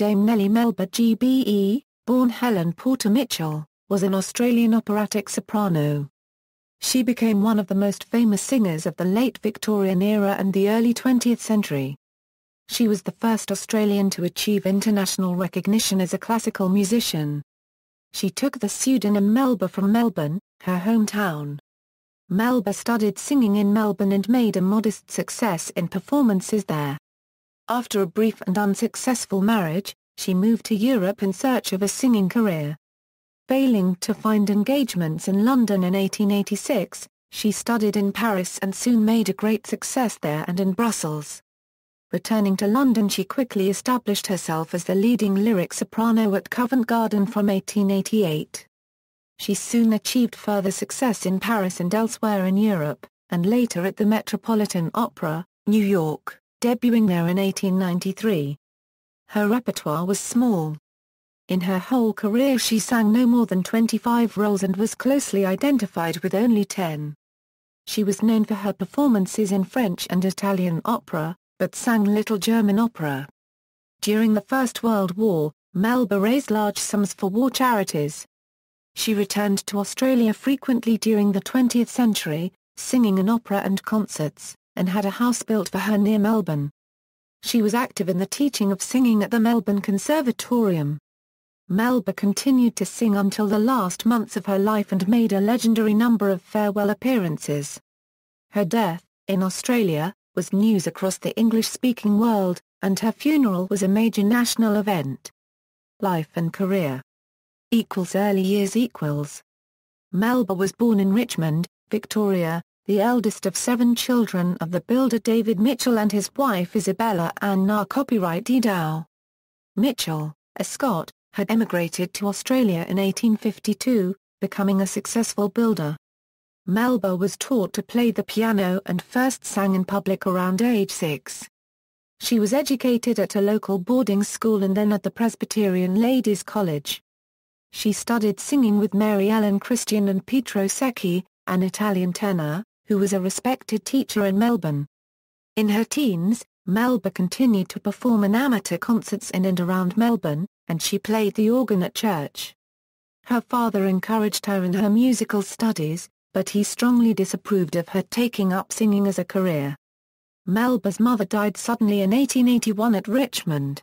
Dame Nellie Melba GBE, born Helen Porter Mitchell, was an Australian operatic soprano. She became one of the most famous singers of the late Victorian era and the early 20th century. She was the first Australian to achieve international recognition as a classical musician. She took the pseudonym Melba from Melbourne, her hometown. Melba studied singing in Melbourne and made a modest success in performances there. After a brief and unsuccessful marriage, she moved to Europe in search of a singing career. Failing to find engagements in London in 1886, she studied in Paris and soon made a great success there and in Brussels. Returning to London, she quickly established herself as the leading lyric soprano at Covent Garden from 1888. She soon achieved further success in Paris and elsewhere in Europe, and later at the Metropolitan Opera, New York, debuting there in 1893. Her repertoire was small. In her whole career she sang no more than 25 roles and was closely identified with only 10. She was known for her performances in French and Italian opera, but sang little German opera. During the First World War, Melba raised large sums for war charities. She returned to Australia frequently during the 20th century, singing in opera and concerts, and had a house built for her near Melbourne. She was active in the teaching of singing at the Melbourne Conservatorium. Melba continued to sing until the last months of her life and made a legendary number of farewell appearances. Her death, in Australia, was news across the English-speaking world, and her funeral was a major national event. Life and career. Early years. Melba was born in Richmond, Victoria, the eldest of 7 children of the builder David Mitchell and his wife Isabella Ann (née copyright Edow). Mitchell, a Scot, had emigrated to Australia in 1852, becoming a successful builder. Melba was taught to play the piano and first sang in public around age 6. She was educated at a local boarding school and then at the Presbyterian Ladies' College. She studied singing with Mary Ellen Christian and Pietro Secchi, an Italian tenor, who was a respected teacher in Melbourne. In her teens, Melba continued to perform in amateur concerts in and around Melbourne, and she played the organ at church. Her father encouraged her in her musical studies, but he strongly disapproved of her taking up singing as a career. Melba's mother died suddenly in 1881 at Richmond.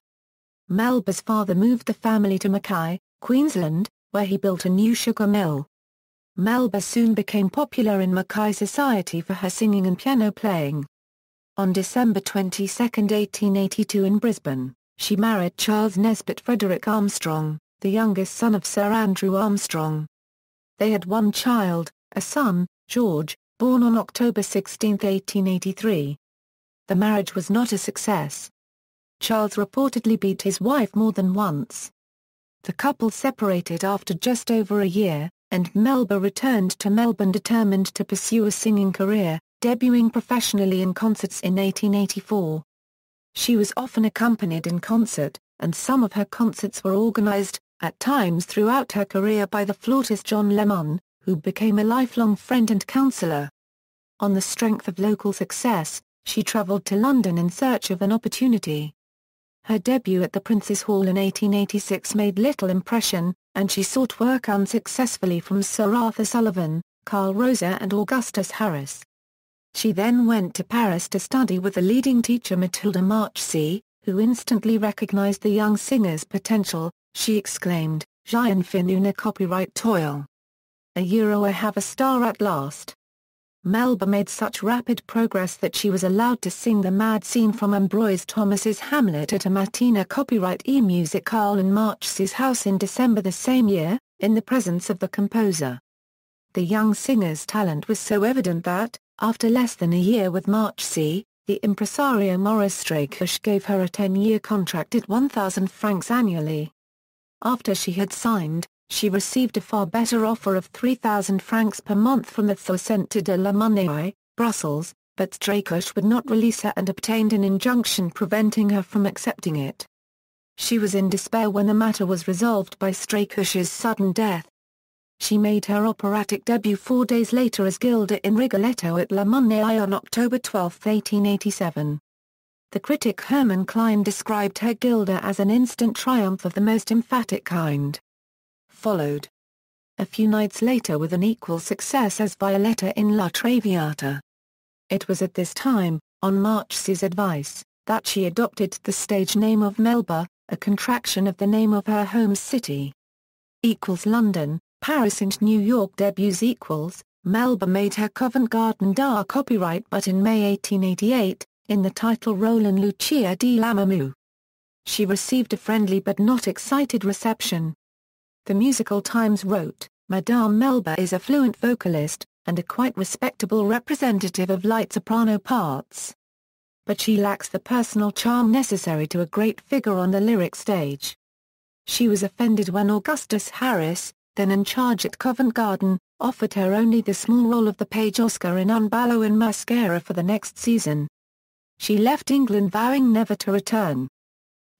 Melba's father moved the family to Mackay, Queensland, where he built a new sugar mill. Melba soon became popular in Mackay society for her singing and piano playing. On December 22, 1882 in Brisbane, she married Charles Nesbitt Frederick Armstrong, the youngest son of Sir Andrew Armstrong. They had one child, a son, George, born on October 16, 1883. The marriage was not a success. Charles reportedly beat his wife more than once. The couple separated after just over a year, and Melba returned to Melbourne determined to pursue a singing career, debuting professionally in concerts in 1884. She was often accompanied in concert, and some of her concerts were organised, at times throughout her career by the flautist John Lemon, who became a lifelong friend and counsellor. On the strength of local success, she travelled to London in search of an opportunity. Her debut at the Prince's Hall in 1886 made little impression, and she sought work unsuccessfully from Sir Arthur Sullivan, Carl Rosa and Augustus Harris. She then went to Paris to study with the leading teacher Matilda Marchesi, who instantly recognised the young singer's potential. She exclaimed, "J'ai enfin une copyright toile. I have a star at last." Melba made such rapid progress that she was allowed to sing the mad scene from Ambroise Thomas's Hamlet at a Matina copyright e-musicale in Marchesi's house in December the same year, in the presence of the composer. The young singer's talent was so evident that, after less than a year with Marchesi, the impresario Maurice Strakosch gave her a 10-year contract at £1,000 annually. After she had signed, she received a far better offer of £3,000 per month from the Centre de la Monnaie, Brussels, but Strakosch would not release her and obtained an injunction preventing her from accepting it. She was in despair when the matter was resolved by Strakosch's sudden death. She made her operatic debut 4 days later as Gilda in Rigoletto at La Monnaie on October 12, 1887. The critic Hermann Klein described her Gilda as an instant triumph of the most emphatic kind. Followed a few nights later with an equal success as Violetta in La Traviata. It was at this time, on Marchesi's advice, that she adopted the stage name of Melba, a contraction of the name of her home city. London, Paris and New York debuts. Melba made her Covent Garden da copyright but in May 1888, in the title role in Lucia di Lammermoor. She received a friendly but not excited reception. The Musical Times wrote, Madame Melba is a fluent vocalist, and a quite respectable representative of light soprano parts. But she lacks the personal charm necessary to a great figure on the lyric stage. She was offended when Augustus Harris, then in charge at Covent Garden, offered her only the small role of the page Oscar in Un ballo in mascara for the next season. She left England vowing never to return.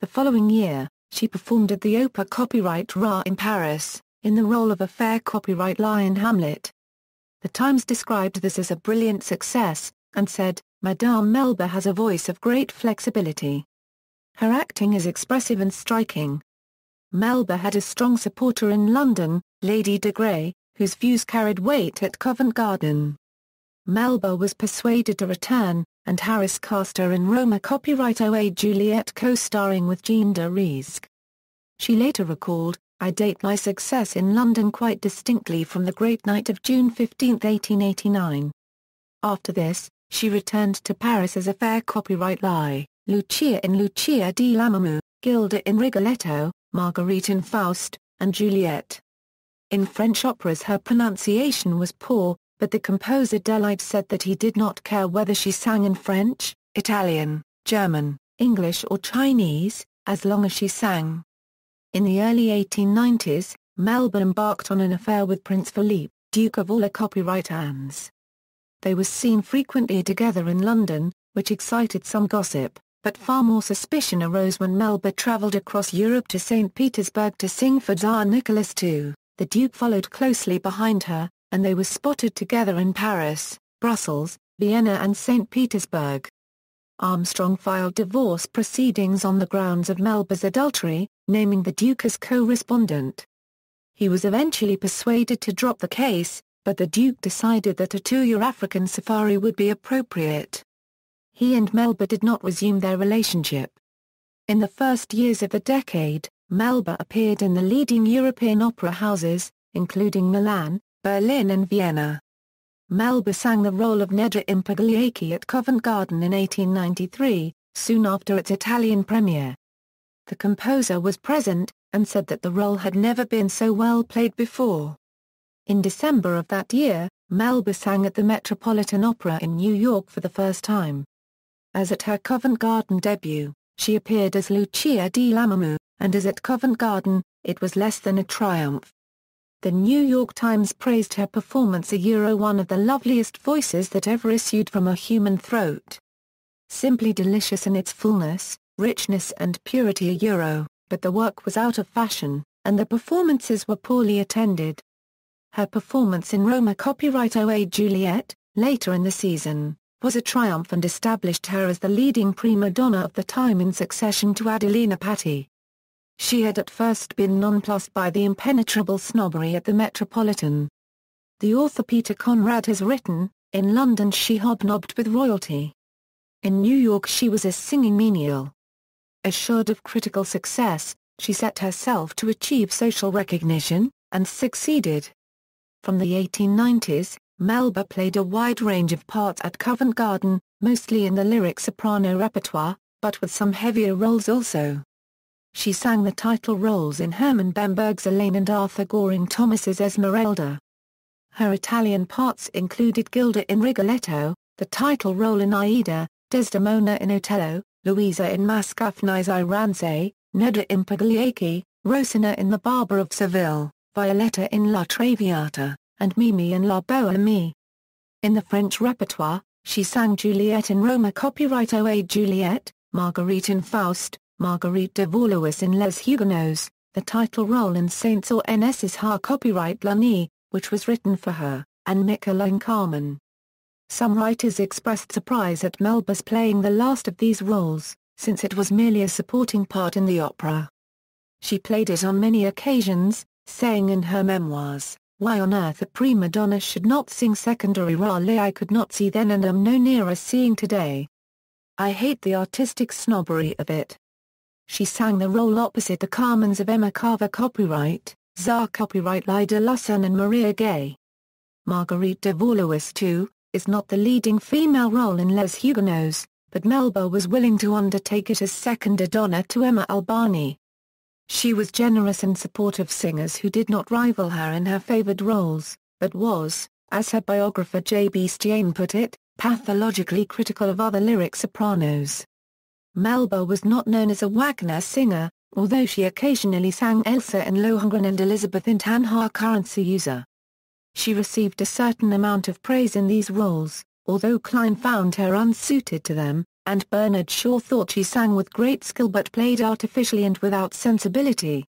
The following year, she performed at the Opera Copyright Ra in Paris, in the role of a fair copyright lie in Hamlet. The Times described this as a brilliant success, and said, Madame Melba has a voice of great flexibility. Her acting is expressive and striking. Melba had a strong supporter in London, Lady de Grey, whose views carried weight at Covent Garden. Melba was persuaded to return, and Harris cast her in Roma Copyright OA Juliet co-starring with Jean de Riesque. She later recalled, I date my success in London quite distinctly from the great night of June 15, 1889. After this, she returned to Paris as a fair copyright lie, Lucia in Lucia di Lammermoor, Gilda in Rigoletto, Marguerite in Faust, and Juliet. In French operas her pronunciation was poor, but the composer Delibes said that he did not care whether she sang in French, Italian, German, English or Chinese, as long as she sang. In the early 1890s, Melba embarked on an affair with Prince Philippe, Duke of Orleans copyright Anne's. They were seen frequently together in London, which excited some gossip, but far more suspicion arose when Melba travelled across Europe to St. Petersburg to sing for Tsar Nicholas II. The Duke followed closely behind her, and they were spotted together in Paris, Brussels, Vienna and St. Petersburg. Armstrong filed divorce proceedings on the grounds of Melba's adultery, naming the Duke as co-respondent. He was eventually persuaded to drop the case, but the Duke decided that a 2-year African safari would be appropriate. He and Melba did not resume their relationship. In the first years of the decade, Melba appeared in the leading European opera houses, including Milan, Berlin and Vienna. Melba sang the role of Nedra Impagliacci at Covent Garden in 1893, soon after its Italian premiere. The composer was present, and said that the role had never been so well played before. In December of that year, Melba sang at the Metropolitan Opera in New York for the first time. As at her Covent Garden debut, she appeared as Lucia di Lammermoor, and as at Covent Garden, it was less than a triumph. The New York Times praised her performance one of the loveliest voices that ever issued from a human throat. Simply delicious in its fullness, richness and purity but the work was out of fashion, and the performances were poorly attended. Her performance in Roma Copyright OA Juliet, later in the season, was a triumph and established her as the leading prima donna of the time in succession to Adelina Patti. She had at first been nonplussed by the impenetrable snobbery at the Metropolitan. The author Peter Conrad has written, in London she hobnobbed with royalty. In New York she was a singing menial. Assured of critical success, she set herself to achieve social recognition, and succeeded. From the 1890s, Melba played a wide range of parts at Covent Garden, mostly in the lyric soprano repertoire, but with some heavier roles also. She sang the title roles in Herman Bemberg's Elaine and Arthur Goring Thomas's Esmeralda. Her Italian parts included Gilda in Rigoletto, the title role in Aida, Desdemona in Otello, Luisa in Mascafni's Iranze, Nedra Impagliacci, Rosina in The Barber of Seville, Violetta in La Traviata, and Mimi in La Bohème. In the French repertoire, she sang Juliet in Roma Copyright OA Juliet, Marguerite in Faust, Marguerite de Valois in Les Huguenots, the title role in Saint-Saëns's Ha Copyright L'Année, which was written for her, and Miccola in Carmen. Some writers expressed surprise at Melba's playing the last of these roles, since it was merely a supporting part in the opera. She played it on many occasions, saying in her memoirs, "Why on earth a prima donna should not sing secondary roles I could not see then and am no nearer seeing today. I hate the artistic snobbery of it." She sang the role opposite the Carmens of Emma Carver copyright, Czar copyright Lyda Lussan and Maria Gay. Marguerite de Valois too, is not the leading female role in Les Huguenots, but Melba was willing to undertake it as second donna to Emma Albani. She was generous and supportive singers who did not rival her in her favored roles, but was, as her biographer J.B. Stiane put it, pathologically critical of other lyric sopranos. Melba was not known as a Wagner singer, although she occasionally sang Elsa in Lohengrin and Elizabeth in Tannhäuser Kurrentzeuser. She received a certain amount of praise in these roles, although Klein found her unsuited to them, and Bernard Shaw thought she sang with great skill but played artificially and without sensibility.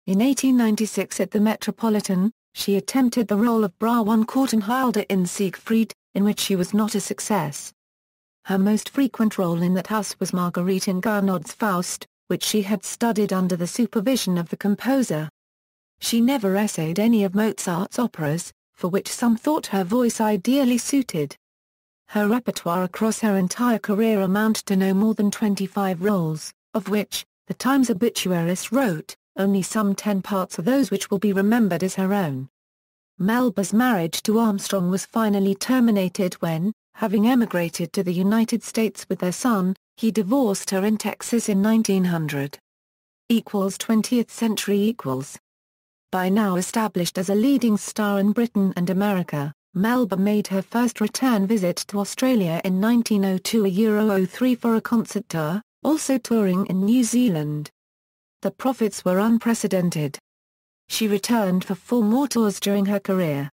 In 1896 at the Metropolitan, she attempted the role of Braun Kortenhilde in Siegfried, in which she was not a success. Her most frequent role in that house was Marguerite in Gounod's Faust, which she had studied under the supervision of the composer. She never essayed any of Mozart's operas, for which some thought her voice ideally suited. Her repertoire across her entire career amounted to no more than 25 roles, of which, the Times obituarist wrote, only some 10 parts are those which will be remembered as her own. Melba's marriage to Armstrong was finally terminated when, having emigrated to the United States with their son, he divorced her in Texas in 1900. 20th century. By now established as a leading star in Britain and America, Melba made her first return visit to Australia in 1902-03 for a concert tour, also touring in New Zealand. The profits were unprecedented. She returned for 4 more tours during her career.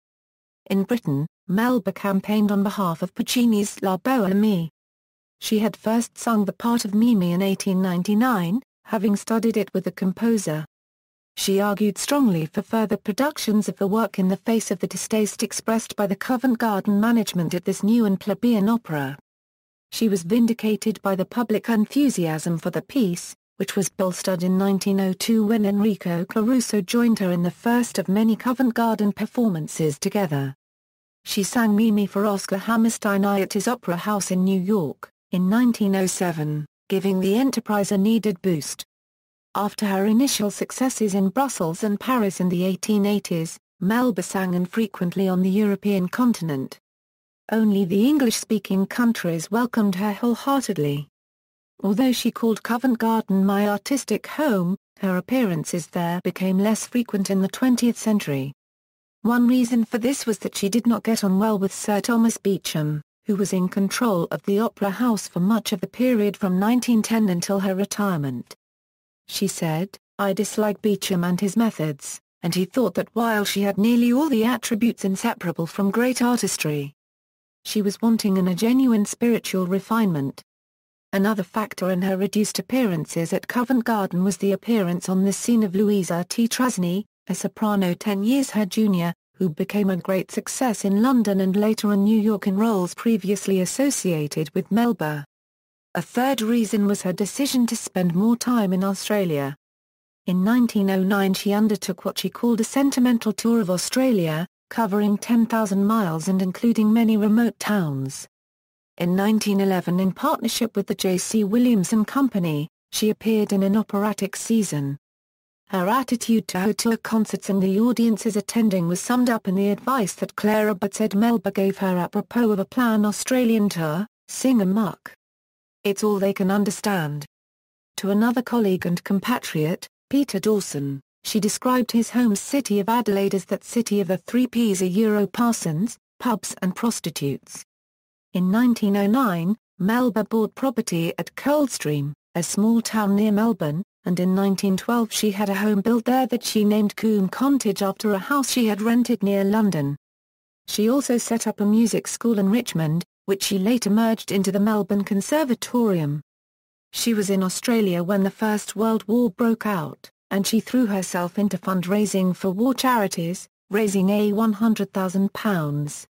In Britain, Melba campaigned on behalf of Puccini's La Bohème. She had first sung the part of Mimi in 1899, having studied it with the composer. She argued strongly for further productions of the work in the face of the distaste expressed by the Covent Garden management at this new and plebeian opera. She was vindicated by the public enthusiasm for the piece, which was bolstered in 1902 when Enrico Caruso joined her in the first of many Covent Garden performances together. She sang Mimi for Oscar Hammerstein I at his Opera House in New York, in 1907, giving the enterprise a needed boost. After her initial successes in Brussels and Paris in the 1880s, Melba sang infrequently on the European continent. Only the English-speaking countries welcomed her wholeheartedly. Although she called Covent Garden my artistic home, her appearances there became less frequent in the 20th century. One reason for this was that she did not get on well with Sir Thomas Beecham, who was in control of the Opera House for much of the period from 1910 until her retirement. She said, "I dislike Beecham and his methods," and he thought that while she had nearly all the attributes inseparable from great artistry, she was wanting in a genuine spiritual refinement. Another factor in her reduced appearances at Covent Garden was the appearance on the scene of Luisa Tetrazzini, a soprano 10 years her junior, who became a great success in London and later in New York in roles previously associated with Melba. A third reason was her decision to spend more time in Australia. In 1909 she undertook what she called a sentimental tour of Australia, covering 10,000 miles and including many remote towns. In 1911 in partnership with the J.C. Williamson Company, she appeared in an operatic season. Her attitude to tour concerts and the audiences attending was summed up in the advice that Clara Butt said Melba gave her apropos of a planned Australian tour: "Sing amok. It's all they can understand." To another colleague and compatriot, Peter Dawson, she described his home city of Adelaide as that city of the 3 Ps: parsons, pubs and prostitutes. In 1909, Melba bought property at Coldstream, a small town near Melbourne, and in 1912 she had a home built there that she named Coombe Cottage after a house she had rented near London. She also set up a music school in Richmond, which she later merged into the Melbourne Conservatorium. She was in Australia when the First World War broke out, and she threw herself into fundraising for war charities, raising £100,000.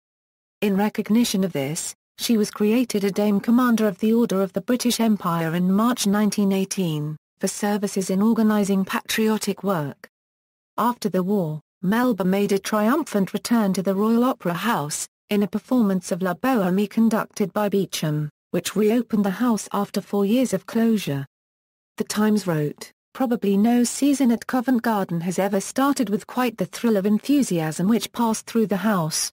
In recognition of this, she was created a Dame Commander of the Order of the British Empire in March 1918, for services in organising patriotic work. After the war, Melba made a triumphant return to the Royal Opera House, in a performance of La Bohème conducted by Beecham, which reopened the house after 4 years of closure. The Times wrote, "Probably no season at Covent Garden has ever started with quite the thrill of enthusiasm which passed through the house."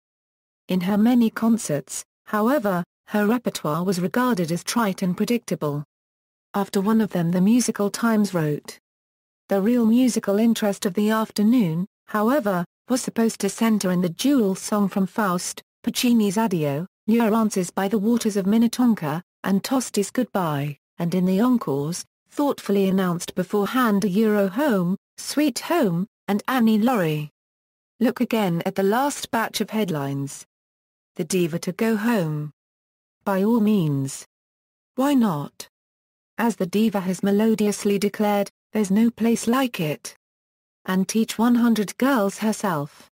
In her many concerts, however, her repertoire was regarded as trite and predictable. After one of them, the Musical Times wrote, "The real musical interest of the afternoon, however, was supposed to centre in the dual song from Faust, Puccini's Addio, Nuances by the Waters of Minnetonka, and Tosti's Goodbye, and in the encores, thoughtfully announced beforehand a Euro Home, Sweet Home, and Annie Laurie. Look again at the last batch of headlines. The diva to go home. By all means. Why not? As the diva has melodiously declared, there's no place like it. And teach 100 girls herself.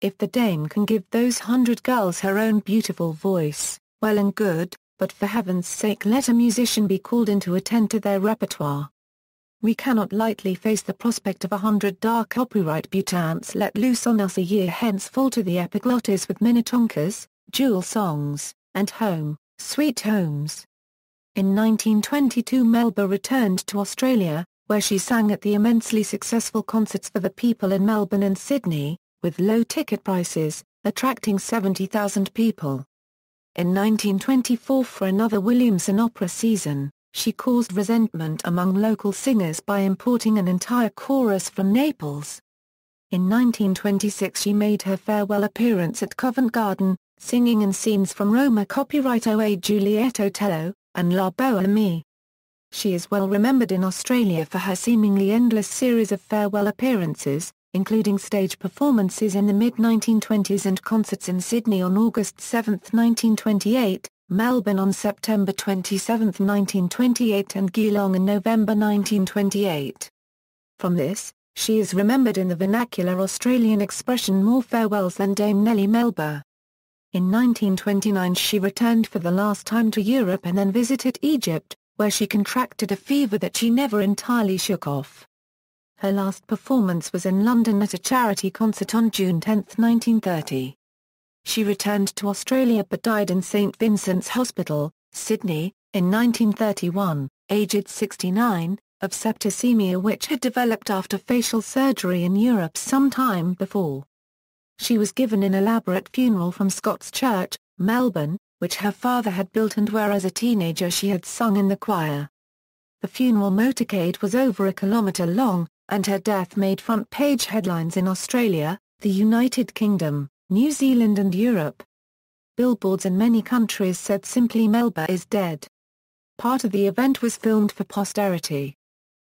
If the dame can give those 100 girls her own beautiful voice, well and good, but for heaven's sake let a musician be called in to attend to their repertoire. We cannot lightly face the prospect of 100 dark opera debutantes let loose on us a year hence fall to the epiglottis with Minnetonkas, dual songs, and home, sweet homes." In 1922 Melba returned to Australia, where she sang at the immensely successful Concerts for the People in Melbourne and Sydney, with low ticket prices, attracting 70,000 people. In 1924 for another Williamson opera season, she caused resentment among local singers by importing an entire chorus from Naples. In 1926 she made her farewell appearance at Covent Garden, singing in scenes from Roma copyright O.A. Juliet Otello, and La Bohème. She is well remembered in Australia for her seemingly endless series of farewell appearances, including stage performances in the mid-1920s and concerts in Sydney on August 7, 1928, Melbourne on September 27, 1928 and Geelong in November 1928. From this, she is remembered in the vernacular Australian expression "more farewells than Dame Nellie Melba." In 1929 she returned for the last time to Europe and then visited Egypt, where she contracted a fever that she never entirely shook off. Her last performance was in London at a charity concert on June 10, 1930. She returned to Australia but died in St Vincent's Hospital, Sydney, in 1931, aged 69, of septicemia which had developed after facial surgery in Europe some time before. She was given an elaborate funeral from Scots Church, Melbourne, which her father had built and where as a teenager she had sung in the choir. The funeral motorcade was over a kilometre long, and her death made front-page headlines in Australia, the United Kingdom, New Zealand and Europe. Billboards in many countries said simply "Melba is dead." Part of the event was filmed for posterity.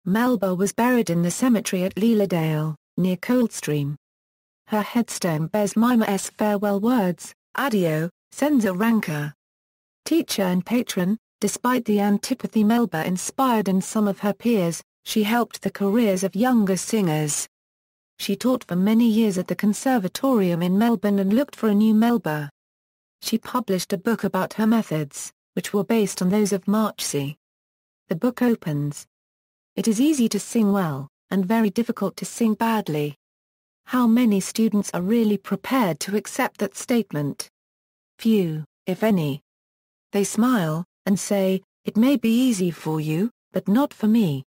Melba was buried in the cemetery at Leeladale, near Coldstream. Her headstone bears Mima's farewell words, "Addio, senza rancor." Teacher and patron, despite the antipathy Melba inspired in some of her peers, she helped the careers of younger singers. She taught for many years at the Conservatorium in Melbourne and looked for a new Melba. She published a book about her methods, which were based on those of Marchesi. The book opens, "It is easy to sing well, and very difficult to sing badly. How many students are really prepared to accept that statement? Few, if any. They smile, and say, it may be easy for you, but not for me.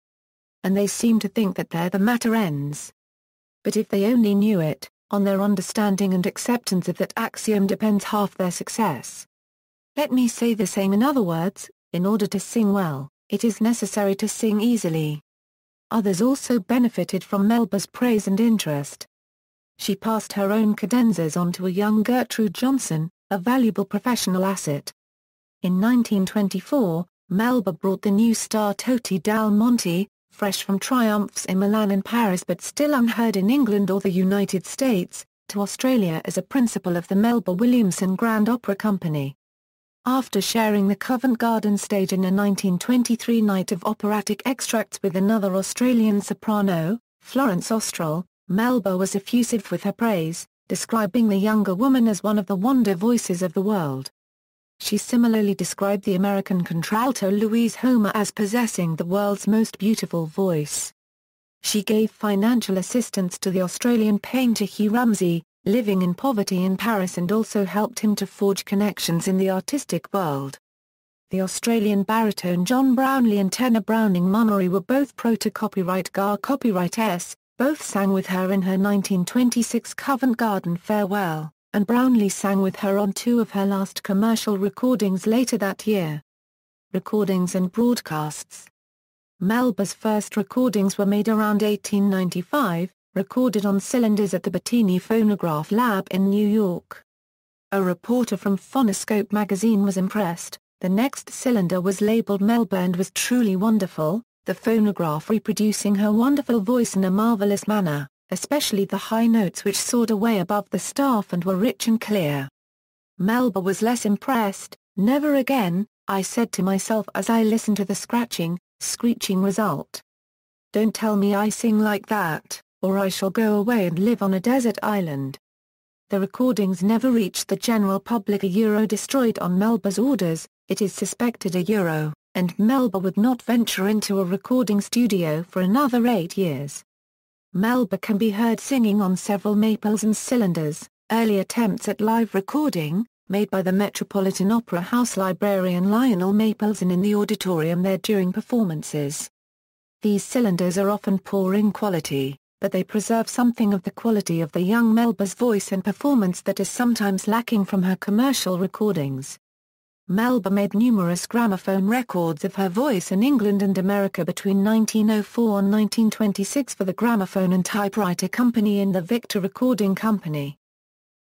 And they seem to think that there the matter ends. But if they only knew it, on their understanding and acceptance of that axiom depends half their success. Let me say the same in other words, in order to sing well, it is necessary to sing easily." Others also benefited from Melba's praise and interest. She passed her own cadenzas on to a young Gertrude Johnson, a valuable professional asset. In 1924, Melba brought the new star Toti Dal Monte, fresh from triumphs in Milan and Paris but still unheard in England or the United States, to Australia as a principal of the Melba Williamson Grand Opera Company. After sharing the Covent Garden stage in a 1923 night of operatic extracts with another Australian soprano, Florence Austral, Melba was effusive with her praise, describing the younger woman as one of the wonder voices of the world. She similarly described the American contralto Louise Homer as possessing the world's most beautiful voice. She gave financial assistance to the Australian painter Hugh Ramsay, living in poverty in Paris, and also helped him to forge connections in the artistic world. The Australian baritone John Brownlee and tenor Browning Munnery were both proto-copyright Gar copyright S, both sang with her in her 1926 Covent Garden Farewell, and Brownlee sang with her on two of her last commercial recordings later that year. Recordings and broadcasts. Melba's first recordings were made around 1895, recorded on cylinders at the Bettini Phonograph Lab in New York. A reporter from Phonoscope magazine was impressed. The next cylinder was labeled Melba and was truly wonderful, the phonograph reproducing her wonderful voice in a marvelous manner, especially the high notes which soared away above the staff and were rich and clear. Melba was less impressed. "Never again," I said to myself as I listened to the screeching result. "Don't tell me I sing like that, or I shall go away and live on a desert island." The recordings never reached the general public. Destroyed on Melba's orders, it is suspected and Melba would not venture into a recording studio for another 8 years. Melba can be heard singing on several Maples and cylinders, early attempts at live recording, made by the Metropolitan Opera House librarian Lionel Maples and in the auditorium there during performances. These cylinders are often poor in quality, but they preserve something of the quality of the young Melba's voice and performance that is sometimes lacking from her commercial recordings. Melba made numerous gramophone records of her voice in England and America between 1904 and 1926 for the Gramophone and Typewriter Company and the Victor Recording Company.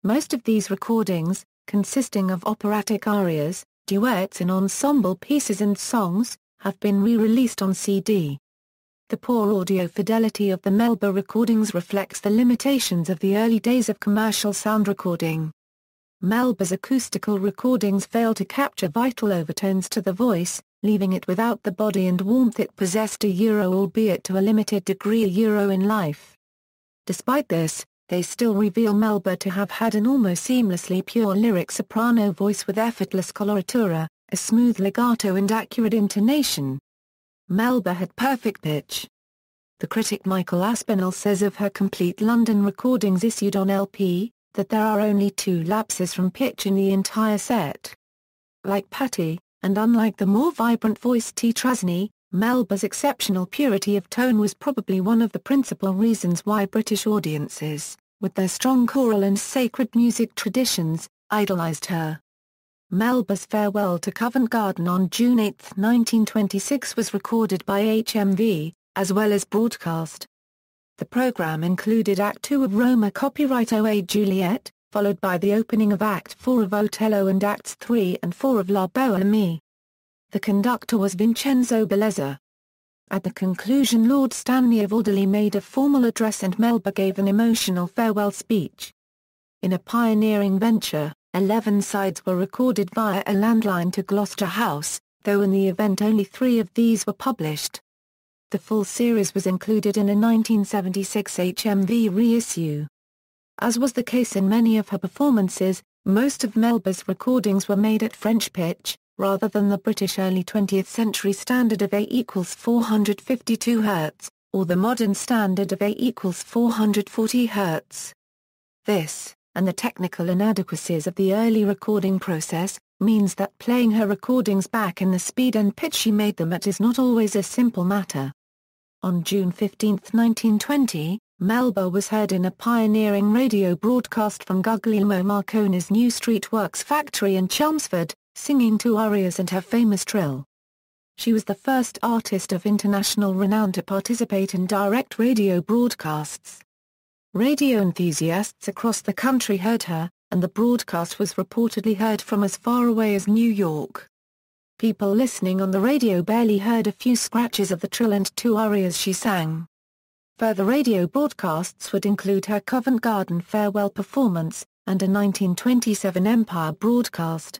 Most of these recordings, consisting of operatic arias, duets and ensemble pieces and songs, have been re-released on CD. The poor audio fidelity of the Melba recordings reflects the limitations of the early days of commercial sound recording. Melba's acoustical recordings fail to capture vital overtones to the voice, leaving it without the body and warmth it possessed albeit to a limited degree in life. Despite this, they still reveal Melba to have had an almost seamlessly pure lyric soprano voice with effortless coloratura, a smooth legato and accurate intonation. Melba had perfect pitch. The critic Michael Aspinall says of her complete London recordings issued on LP, that there are only 2 lapses from pitch in the entire set. Like Patti, and unlike the more vibrant voiced Tetrazzini, Melba's exceptional purity of tone was probably one of the principal reasons why British audiences, with their strong choral and sacred music traditions, idolized her. Melba's farewell to Covent Garden on June 8, 1926 was recorded by HMV, as well as broadcast. The program included Act 2 of Roma copyright O.A. Juliet, followed by the opening of Act 4 of Otello and Acts 3 and 4 of La Bohème. The conductor was Vincenzo Bellezza. At the conclusion Lord Stanley of Alderley made a formal address and Melba gave an emotional farewell speech. In a pioneering venture, 11 sides were recorded via a landline to Gloucester House, though in the event only 3 of these were published. The full series was included in a 1976 HMV reissue. As was the case in many of her performances, most of Melba's recordings were made at French pitch, rather than the British early 20th century standard of A equals 452 Hz, or the modern standard of A equals 440 Hz. This, and the technical inadequacies of the early recording process, means that playing her recordings back in the speed and pitch she made them at is not always a simple matter. On June 15, 1920, Melba was heard in a pioneering radio broadcast from Guglielmo Marconi's New Street Works factory in Chelmsford, singing 2 arias and her famous trill. She was the first artist of international renown to participate in direct radio broadcasts. Radio enthusiasts across the country heard her, and the broadcast was reportedly heard from as far away as New York. People listening on the radio barely heard a few scratches of the trill and 2 arias she sang. Further radio broadcasts would include her Covent Garden farewell performance, and a 1927 Empire broadcast.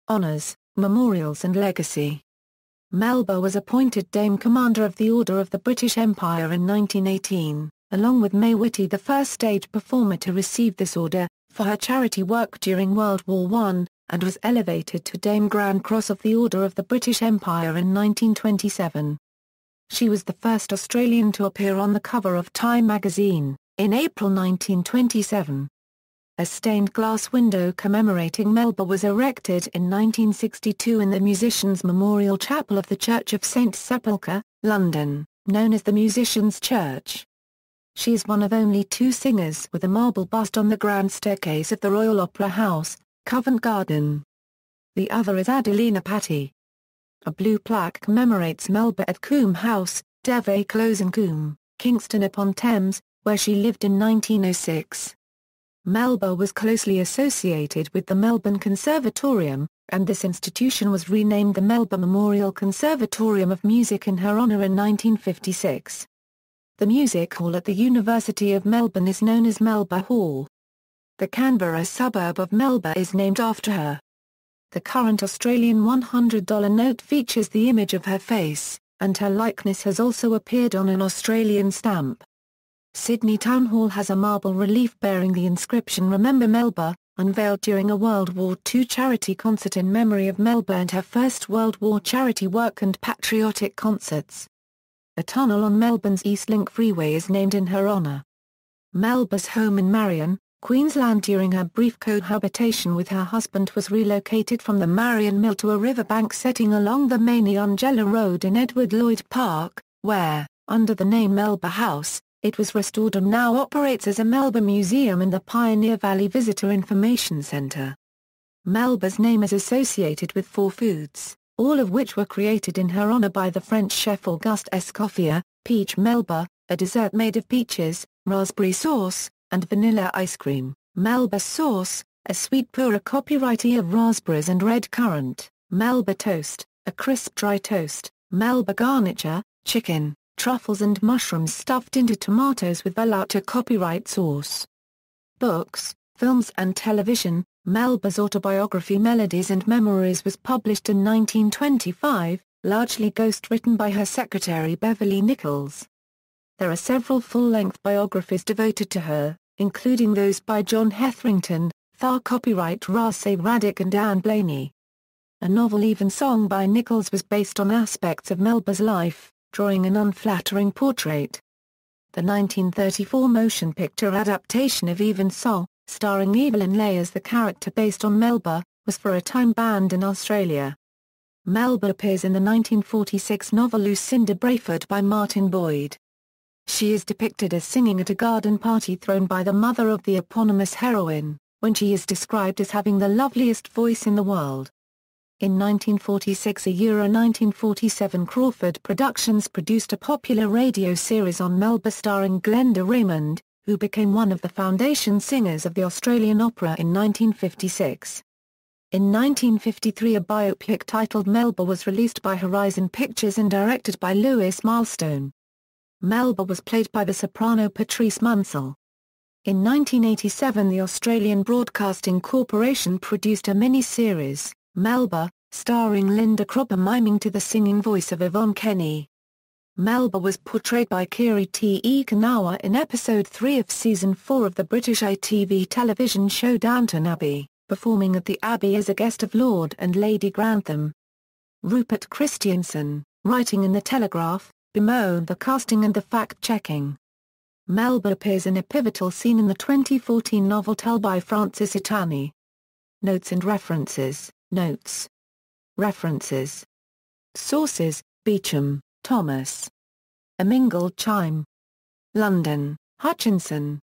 Honours, Memorials and Legacy. Melba was appointed Dame Commander of the Order of the British Empire in 1918. along with May Whitty, the first stage performer to receive this order, for her charity work during World War I, and was elevated to Dame Grand Cross of the Order of the British Empire in 1927. She was the first Australian to appear on the cover of Time magazine, in April 1927. A stained glass window commemorating Melba was erected in 1962 in the Musicians' Memorial Chapel of the Church of St Sepulchre, London, known as the Musicians' Church. She is one of only two singers with a marble bust on the grand staircase of the Royal Opera House, Covent Garden. The other is Adelina Patti. A blue plaque commemorates Melba at Coombe House, Devey Close in Coombe, Kingston-upon-Thames, where she lived in 1906. Melba was closely associated with the Melbourne Conservatorium, and this institution was renamed the Melba Memorial Conservatorium of Music in her honour in 1956. The music hall at the University of Melbourne is known as Melba Hall. The Canberra suburb of Melba is named after her. The current Australian $100 note features the image of her face, and her likeness has also appeared on an Australian stamp. Sydney Town Hall has a marble relief bearing the inscription "Remember Melba," unveiled during a World War II charity concert in memory of Melba and her First World War charity work and patriotic concerts. A tunnel on Melbourne's Eastlink Freeway is named in her honour. Melba's home in Marion, Queensland during her brief cohabitation with her husband was relocated from the Marion Mill to a riverbank setting along the Maini Angela Road in Edward Lloyd Park, where, under the name Melba House, it was restored and now operates as a Melba Museum and the Pioneer Valley Visitor Information Centre. Melba's name is associated with 4 foods, all of which were created in her honour by the French chef Auguste Escoffier: peach Melba, a dessert made of peaches, raspberry sauce, and vanilla ice cream; Melba sauce, a sweet pura copyrighty of raspberries and red currant; Melba toast, a crisp dry toast; Melba garniture, chicken, truffles and mushrooms stuffed into tomatoes with velouté copyright sauce. Books, films and television. Melba's autobiography Melodies and Memories was published in 1925, largely ghost-written by her secretary Beverly Nichols. There are several full-length biographies devoted to her, including those by John Hetherington, Thar copyright Rasay Radic and Anne Blaney. A novel Evensong by Nichols was based on aspects of Melba's life, drawing an unflattering portrait. The 1934 motion picture adaptation of Evensong, starring Evelyn Leigh as the character based on Melba, was for a time banned in Australia. Melba appears in the 1946 novel Lucinda Brayford by Martin Boyd. She is depicted as singing at a garden party thrown by the mother of the eponymous heroine, when she is described as having the loveliest voice in the world. In 1946–1947 Crawford Productions produced a popular radio series on Melba starring Glenda Raymond, who became one of the foundation singers of the Australian Opera in 1956. In 1953 a biopic titled Melba was released by Horizon Pictures and directed by Louis Milestone. Melba was played by the soprano Patrice Munsell. In 1987 the Australian Broadcasting Corporation produced a mini-series, Melba, starring Linda Cropper miming to the singing voice of Yvonne Kenny. Melba was portrayed by Kiri Te Kanawa in episode 3 of season 4 of the British ITV television show Downton Abbey, performing at the Abbey as a guest of Lord and Lady Grantham. Rupert Christiansen, writing in The Telegraph, bemoaned the casting and the fact-checking. Melba appears in a pivotal scene in the 2014 novel Tell by Francis Itani. Notes and references. Notes. References. Sources: Beecham, Thomas. A Mingled Chime. London, Hutchinson.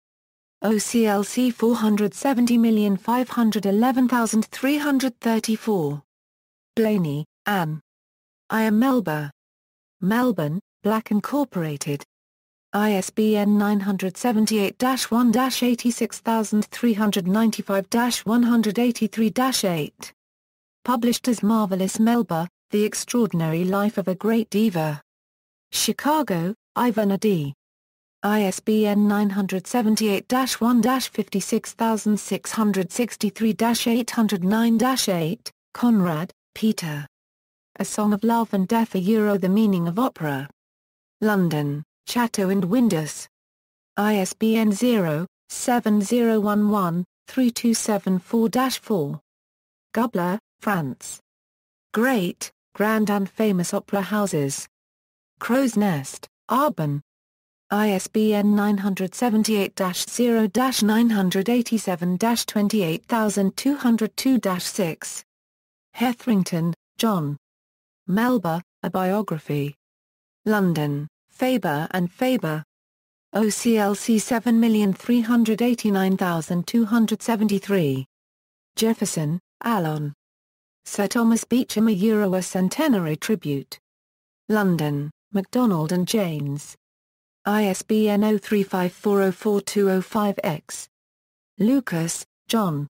OCLC 470511334. Blaney, Anne. I Am Melba. Melbourne, Black Incorporated. ISBN 978-1-86395-183-8. Published as Marvelous Melba, The Extraordinary Life of a Great Diva. Chicago, Ivana D. ISBN 978-1-56663-809-8, Conrad, Peter. A Song of Love and Death The Meaning of Opera. London, Chatto and Windus. ISBN 0-7011-3274-4. Gubler, Franz. Great, Grand and Famous Opera Houses. Crow's Nest, Arbon. ISBN 978-0-987-28202-6. Hetherington, John. Melba, A Biography. London, Faber and Faber. OCLC 7389273. Jefferson, Alon. Sir Thomas Beecham, a Centenary Tribute. London, MacDonald and James. ISBN 0354042005-X. Lucas, John.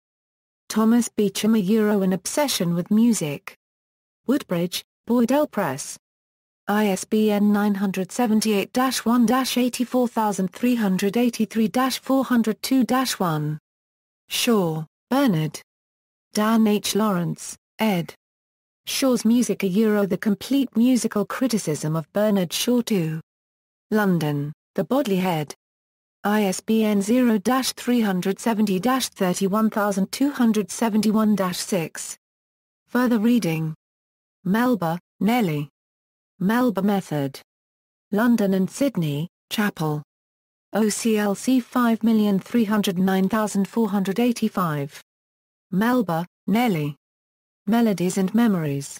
Thomas Beecham, An Obsession with Music. Woodbridge, Boydell Press. ISBN 978-1-84383-402-1. Shaw, Bernard. Dan H. Lawrence, ed. Shaw's Music, The Complete Musical Criticism of Bernard Shaw II. London, The Bodley Head. ISBN 0-370-31271-6. Further reading. Melba, Nellie. Melba Method. London and Sydney, Chapel. OCLC 5309485. Melba, Nellie. Melodies and Memories.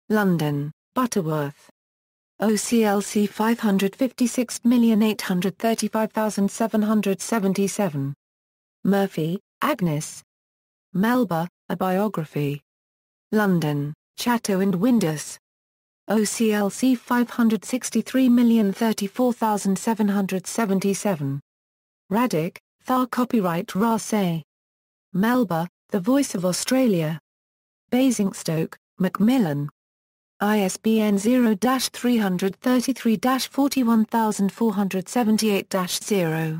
London, Butterworth. OCLC 556835777. Murphy, Agnes. Melba, A Biography. London, Chatto and Windus. OCLC 563034777. Raddick, Thar. Copyright Rasay. Melba, The Voice of Australia. Basingstoke, Macmillan. ISBN 0-333-41478-0.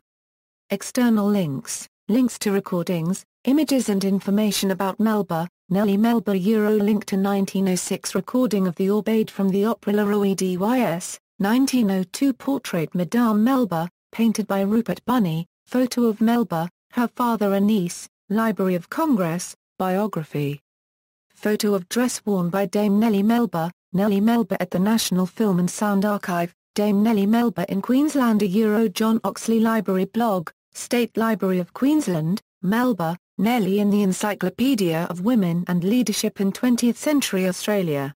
External links, links to recordings, images and information about Melba, Nellie Melba link to 1906 recording of the Aubade from the Opera Le Roi d'Ys, 1902 portrait Madame Melba, painted by Rupert Bunny, photo of Melba, her father and niece, Library of Congress, biography. Photo of dress worn by Dame Nellie Melba at the National Film and Sound Archive, Dame Nellie Melba in Queensland. John Oxley Library blog, State Library of Queensland, Melba, Nellie in the Encyclopedia of Women and Leadership in 20th Century Australia.